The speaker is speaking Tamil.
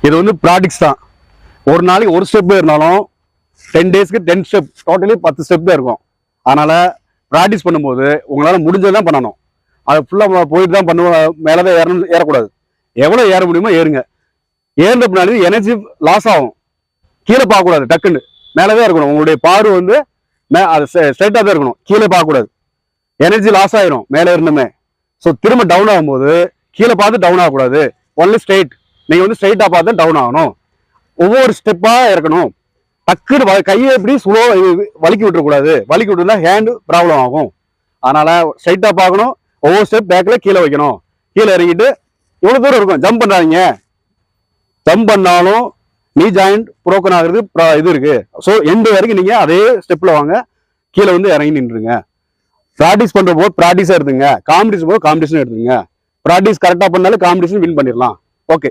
இது வந்து ப்ராக்டிஸ் தான். ஒரு நாளைக்கு ஒரு ஸ்டெப் இருந்தாலும் 10 டேஸ்க்கு 10 ஸ்டெப், டோட்டலி 10 ஸ்டெப் தான் இருக்கும். அதனால ப்ராக்டிஸ் பண்ணும்போது உங்களால முடிஞ்சதான் பண்ணணும். அதை ஃபுல்லா போயிட்டு தான் பண்ணுவோம், மேலதான் ஏறக்கூடாது. எவ்வளவு ஏற முடியுமோ ஏறுங்க. ஏறின பின்னாடி எனர்ஜி லாஸ் ஆகும். கீழே பார்க்கக்கூடாது, டக்குன்னு மேலவே இருக்கணும். உங்களுடைய பார்வை வந்து அது ஸ்ட்ரைட்டா தான் இருக்கணும், கீழே பார்க்கக்கூடாது. எனர்ஜி லாஸ் ஆயிரும் மேலே இருந்துமே. ஸோ திரும்ப டவுன் ஆகும்போது கீழே பார்த்து டவுன் ஆகக்கூடாது, ஒன்லி ஸ்ட்ரைட். நீங்க வந்து ஸ்ட்ரைட்டா பார்த்து டவுன் ஆகணும். ஒவ்வொரு ஸ்டெப்பா இறக்கணும். டக்குன்னு கையை எப்படி ஸ்லோ வலிக்கி விட்டுறக்கூடாது. வலிக்கி விட்டுருந்தா ஹேண்ட் ப்ராப்ளம் ஆகும். அதனால ஸ்ட்ரைட்டா பார்க்கணும். ஒவ்வொரு ஸ்டெப் பேக்ல கீழே வைக்கணும். கீழே இறங்கிட்டு எவ்வளவு தூரம் இருக்கும், ஜம்ப் பண்ணாதீங்க. ஜம்ப் பண்ணாலும் நீ ஜாயிண்ட் புரோக்கன் ஆகுறது இது இருக்கு. ஸோ எண்டு வரைக்கும் நீங்க அதே ஸ்டெப்ல வாங்க, கீழே வந்து இறங்கி நின்றுங்க. ப்ராக்டிஸ் பண்ற போது ப்ராக்டிஸா எடுத்துங்க, காம்படிஷன் போது காம்படிஷன் எடுத்துங்க. ப்ராக்டிஸ் கரெக்டா பண்ணாலும் காம்படிஷன் வின் பண்ணிடலாம். ஓகே.